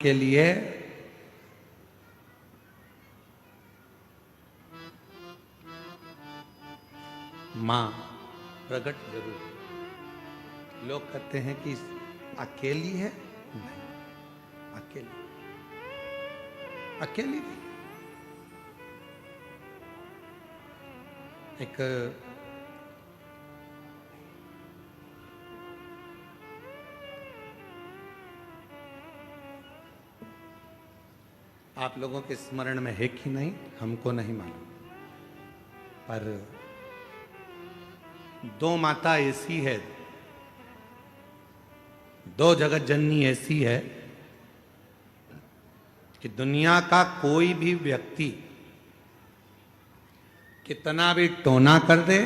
के लिए मां प्रकट जरूर। लोग कहते हैं कि अकेली है, नहीं, अकेली अकेली नहीं। एक आप लोगों के स्मरण में है कि नहीं हमको नहीं मालूम, पर दो माता ऐसी है, दो जगत जननी ऐसी है कि दुनिया का कोई भी व्यक्ति कितना भी टोना कर दे,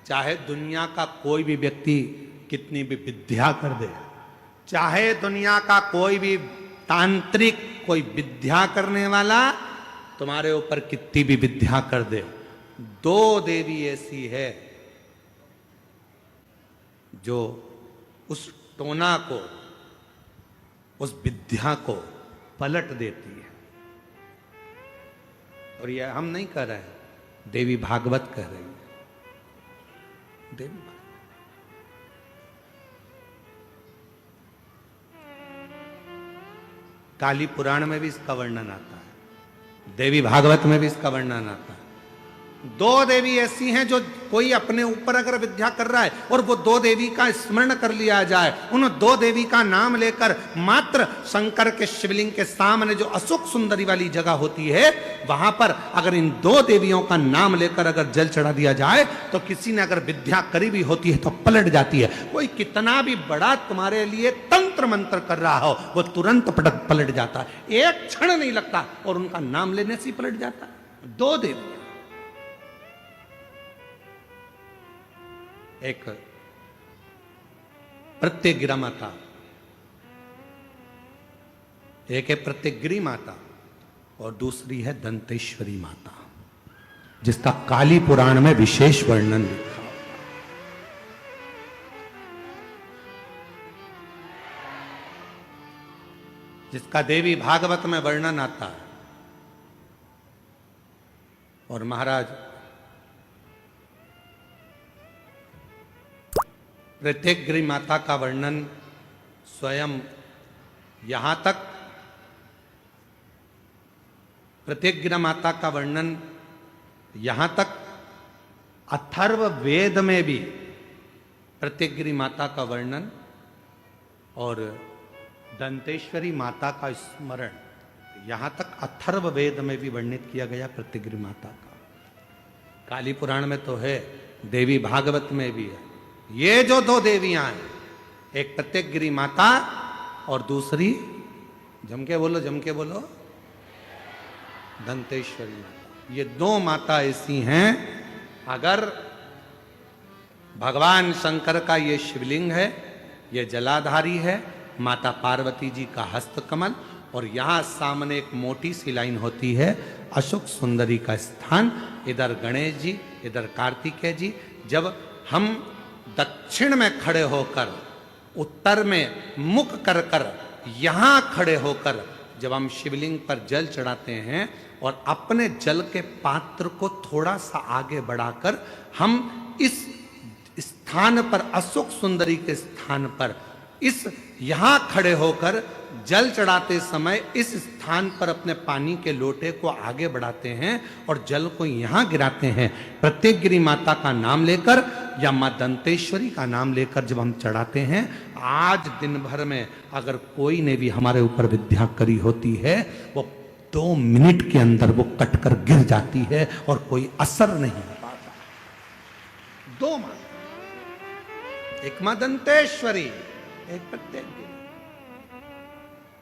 चाहे दुनिया का कोई भी व्यक्ति कितनी भी विद्या कर दे, चाहे दुनिया का कोई भी तांत्रिक कोई विद्या करने वाला तुम्हारे ऊपर कितनी भी विद्या कर दे, दो देवी ऐसी है जो उस टोना को, उस विद्या को पलट देती है। और यह हम नहीं कह रहे हैं, देवी भागवत कह रही है। देवी भागवत काली पुराण में भी इसका वर्णन आता है, देवी भागवत में भी इसका वर्णन आता है। दो देवी ऐसी हैं जो कोई अपने ऊपर अगर विद्या कर रहा है और वो दो देवी का स्मरण कर लिया जाए, उन दो देवी का नाम लेकर मात्र शंकर के शिवलिंग के सामने जो अशोक सुंदरी वाली जगह होती है, वहां पर अगर इन दो देवियों का नाम लेकर अगर जल चढ़ा दिया जाए तो किसी ने अगर विद्या करी भी होती है तो पलट जाती है। कोई कितना भी बड़ा तुम्हारे लिए तंत्र मंत्र कर रहा हो, वो तुरंत पलट जाता है, एक क्षण नहीं लगता और उनका नाम लेने से ही पलट जाता है। दो देवी, एक प्रत्यग्रा माता, एक है प्रत्यग्री माता और दूसरी है दंतेश्वरी माता, जिसका काली पुराण में विशेष वर्णन लिखा हुआ। जिसका देवी भागवत में वर्णन आता है। और महाराज प्रत्यग्री माता का वर्णन स्वयं यहां तक, प्रत्यग्रा माता का वर्णन यहां तक अथर्व वेद में भी प्रत्यग्री माता का वर्णन और दंतेश्वरी माता का स्मरण यहां तक अथर्व वेद में भी वर्णित किया गया प्रत्यग्री माता का। काली पुराण में तो है, देवी भागवत में भी है। ये जो दो देवियां हैं, एक प्रत्यग्री माता और दूसरी, जम के बोलो, दंतेश्वरी माता। ये दो माता ऐसी हैं, अगर भगवान शंकर का ये शिवलिंग है, ये जलाधारी है, माता पार्वती जी का हस्तकमल, और यहां सामने एक मोटी सी लाइन होती है अशोक सुंदरी का स्थान, इधर गणेश जी, इधर कार्तिकेय जी। जब हम दक्षिण में खड़े होकर, उत्तर में मुख कर कर यहां खड़े होकर जब हम शिवलिंग पर जल चढ़ाते हैं और अपने जल के पात्र को थोड़ा सा आगे बढ़ाकर हम इस स्थान पर, अशोक सुंदरी के स्थान पर, इस यहां खड़े होकर जल चढ़ाते समय इस स्थान पर अपने पानी के लोटे को आगे बढ़ाते हैं और जल को यहां गिराते हैं। प्रत्यग्री माता का नाम लेकर या मां दंतेश्वरी का नाम लेकर जब हम चढ़ाते हैं, आज दिन भर में अगर कोई ने भी हमारे ऊपर विद्या करी होती है, वो 2 मिनट के अंदर वो कटकर गिर जाती है और कोई असर नहीं हो पाता। दो मां, एक मां दंतेश्वरी, एक प्रत्यग्री।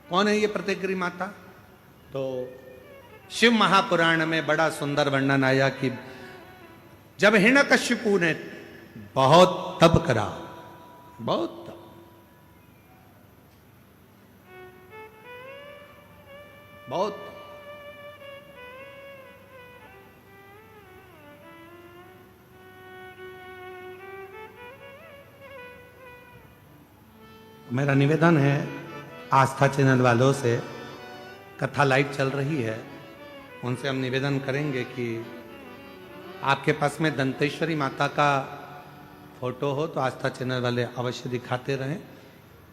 कौन है ये प्रत्यग्री माता? तो शिव महापुराण में बड़ा सुंदर वर्णन आया कि जब हिरण्यकशिपु ने बहुत तप करा, बहुत तप, बहुत तप, मेरा निवेदन है आस्था चैनल वालों से कथा लाइव चल रही है, उनसे हम निवेदन करेंगे कि आपके पास में दंतेश्वरी माता का फोटो हो तो आस्था चैनल वाले अवश्य दिखाते रहें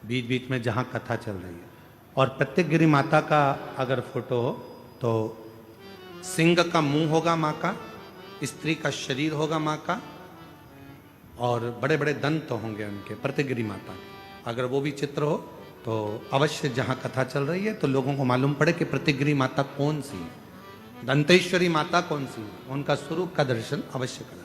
बीच बीच में जहाँ कथा चल रही है। और प्रत्येकगिरी माता का अगर फोटो हो तो सिंह का मुंह होगा माँ का, स्त्री का शरीर होगा माँ का, और बड़े बड़े दंत होंगे उनके प्रत्येकगिरी माता के। अगर वो भी चित्र हो तो अवश्य जहाँ कथा चल रही है तो लोगों को मालूम पड़े कि प्रत्येकगिरी माता कौन सी है, दंतेश्वरी माता कौन सी है, उनका स्वरूप का दर्शन अवश्य करें।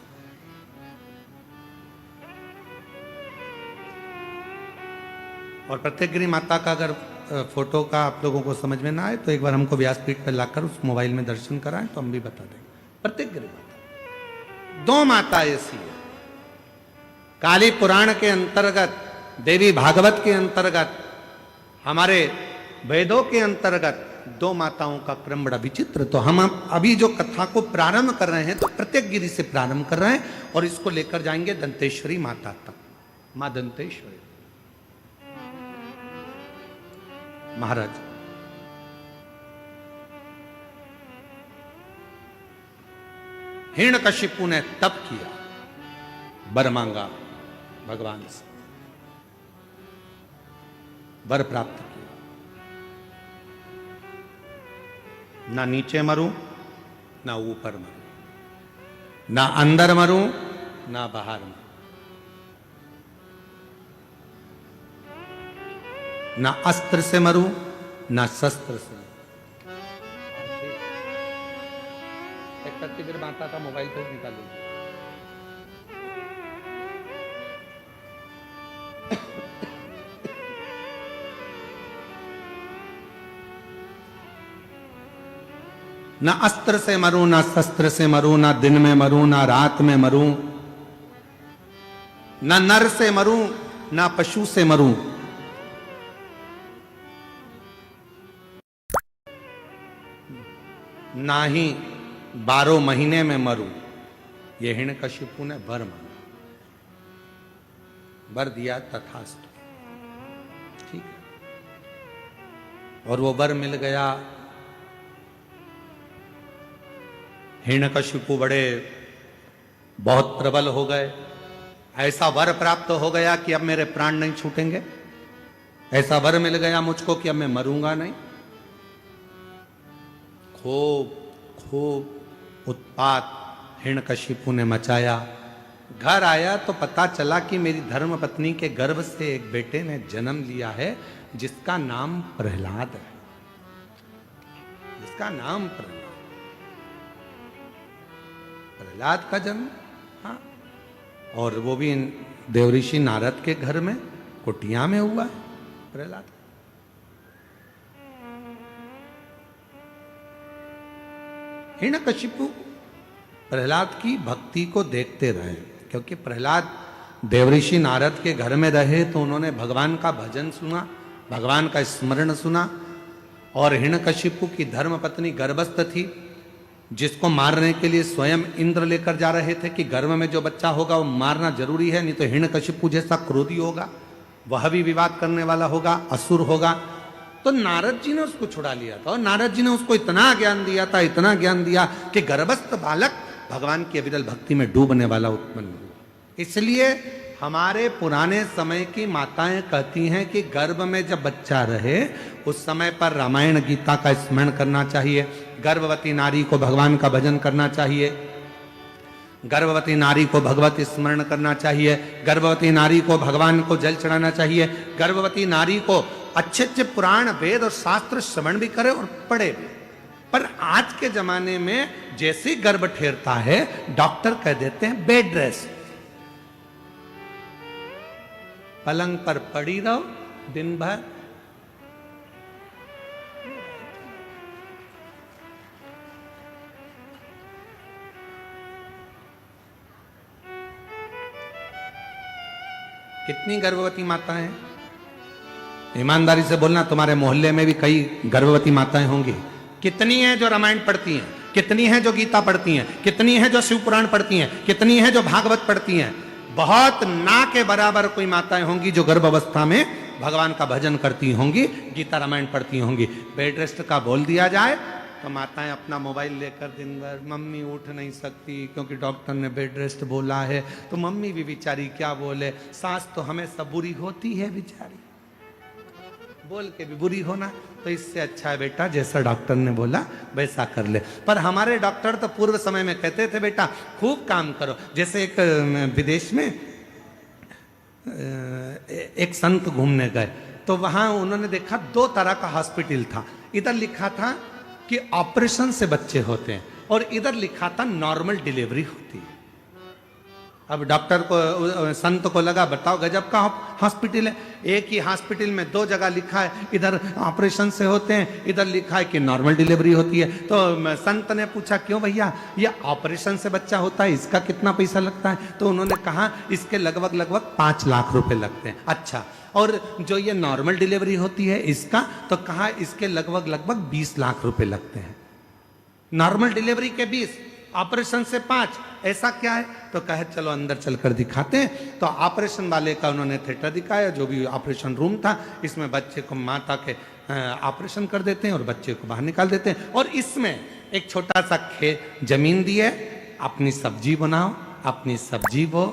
और प्रत्येकगिरी माता का अगर फोटो का आप लोगों को समझ में ना आए तो एक बार हमको व्यासपीठ पर लाकर उस मोबाइल में दर्शन कराएं तो हम भी बता देंगे। प्रत्येकगिरी माता, दो माता ऐसी है काली पुराण के अंतर्गत, देवी भागवत के अंतर्गत, हमारे वेदों के अंतर्गत दो माताओं का क्रम बड़ा विचित्र। तो हम अभी जो कथा को प्रारंभ कर रहे हैं तो प्रत्येकगिरी से प्रारंभ कर रहे हैं और इसको लेकर जाएंगे दंतेश्वरी माता तक। मां दंतेश्वरी महाराज, हिरण्यकशिपु ने तप किया, वर मांगा भगवान से, वर प्राप्त किया। ना नीचे मरूं ना ऊपर मरूं, ना अंदर मरूं ना बाहर मरूं, ना अस्त्र से मरूं ना शस्त्र से मरूं। एक प्रत्येक माता का मोबाइल तो निकालो। ना अस्त्र से मरूं ना शस्त्र से मरूं, ना दिन में मरूं ना रात में मरूं, ना नर से मरूं ना पशु से मरूं, ना ही 12 महीने में मरूं। ये हिरण्यकशिपु ने वर मांगा, वर दिया तथास्तु, ठीक है। और वो वर मिल गया। हिरण्यकशिपु बड़े बहुत प्रबल हो गए, ऐसा वर प्राप्त हो गया कि अब मेरे प्राण नहीं छूटेंगे, ऐसा वर मिल गया मुझको कि अब मैं मरूंगा नहीं। खूब खूब उत्पात हिरण्यकशिपु ने मचाया। घर आया तो पता चला कि मेरी धर्म पत्नी के गर्भ से एक बेटे ने जन्म लिया है जिसका नाम प्रहलाद है, जिसका नाम प्रहलाद का जन्म। हाँ, और वो भी देवऋषि नारद के घर में कुटिया में हुआ है प्रहलाद। हिरण्यकशिपु प्रहलाद की भक्ति को देखते रहे, क्योंकि प्रहलाद देवऋषि नारद के घर में रहे तो उन्होंने भगवान का भजन सुना, भगवान का स्मरण सुना। और हिरण्यकशिपु की धर्मपत्नी गर्भस्थ थी, जिसको मारने के लिए स्वयं इंद्र लेकर जा रहे थे कि गर्भ में जो बच्चा होगा वो मारना जरूरी है, नहीं तो हिरण्यकशिपु जैसा क्रोधी होगा, वह भी विवाद करने वाला होगा, असुर होगा। तो नारद जी ने उसको छुड़ा लिया था और नारद जी ने उसको इतना ज्ञान दिया था, इतना ज्ञान दिया कि गर्भस्थ बालक भगवान की अविरल भक्ति में डूबने वाला उत्पन्न हुआ। इसलिए हमारे पुराने समय की माताएं कहती हैं कि गर्भ में जब बच्चा रहे उस समय पर रामायण गीता का स्मरण करना चाहिए, गर्भवती नारी को भगवान का भजन करना चाहिए, गर्भवती नारी को भगवत स्मरण करना चाहिए, गर्भवती नारी को भगवान को जल चढ़ाना चाहिए, गर्भवती नारी को अच्छे अच्छे पुराण वेद और शास्त्र श्रवण भी करे और पढ़े भी। पर आज के जमाने में जैसे गर्भ ठेरता है डॉक्टर कह देते हैं बेड रेस्ट, पलंग पर पड़ी रहो दिन भर। कितनी गर्भवती माताएं हैं? ईमानदारी से बोलना, तुम्हारे मोहल्ले में भी कई गर्भवती माताएं होंगी। कितनी हैं जो रामायण पढ़ती हैं, कितनी हैं जो गीता पढ़ती हैं, कितनी हैं जो शिव पुराण पढ़ती हैं, कितनी हैं जो भागवत पढ़ती हैं। बहुत ना के बराबर कोई माताएं होंगी जो गर्भ अवस्था में भगवान का भजन करती होंगी, गीता रामायण पढ़ती होंगी। बेड रेस्ट का बोल दिया जाए तो माताएं अपना मोबाइल लेकर दिन भर, मम्मी उठ नहीं सकती क्योंकि डॉक्टर ने बेड रेस्ट बोला है, तो मम्मी भी बेचारी क्या बोले, सास तो हमेशा बुरी होती है बेचारी, बोल के भी बुरी होना। तो इससे अच्छा है बेटा जैसा डॉक्टर ने बोला वैसा कर ले। पर हमारे डॉक्टर तो पूर्व समय में कहते थे बेटा खूब काम करो। जैसे एक विदेश में एक संत घूमने गए तो वहां उन्होंने देखा 2 तरह का हॉस्पिटल था। इधर लिखा था कि ऑपरेशन से बच्चे होते हैं और इधर लिखा था नॉर्मल डिलीवरी होती है। अब डॉक्टर को, संत को लगा बताओ गजब का हॉस्पिटल है, एक ही हॉस्पिटल में 2 जगह लिखा है, इधर ऑपरेशन से होते हैं, इधर लिखा है कि नॉर्मल डिलीवरी होती है। तो संत ने पूछा क्यों भैया, ये ऑपरेशन से बच्चा होता है इसका कितना पैसा लगता है? तो उन्होंने कहा इसके लगभग 5 लाख रुपए लगते हैं। अच्छा, और जो ये नॉर्मल डिलीवरी होती है इसका, तो कहा इसके लगभग 20 लाख रुपए लगते हैं। नॉर्मल डिलीवरी के 20, ऑपरेशन से 5, ऐसा क्या है? तो कहे चलो अंदर चलकर दिखाते हैं। तो ऑपरेशन वाले का उन्होंने थिएटर दिखाया, जो भी ऑपरेशन रूम था, इसमें बच्चे को माता के ऑपरेशन कर देते हैं और बच्चे को बाहर निकाल देते हैं। और इसमें एक छोटा सा खेत जमीन दी है, अपनी सब्जी बनाओ, अपनी सब्जी बो,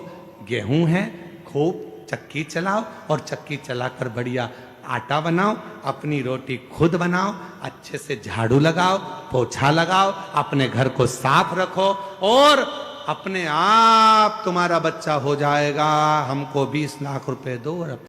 गेहूं है, खूब चक्की चलाओ और चक्की चलाकर बढ़िया आटा बनाओ, अपनी रोटी खुद बनाओ, अच्छे से झाड़ू लगाओ, पोछा लगाओ, अपने घर को साफ रखो और अपने आप तुम्हारा बच्चा हो जाएगा। हमको 20 लाख रुपए दो और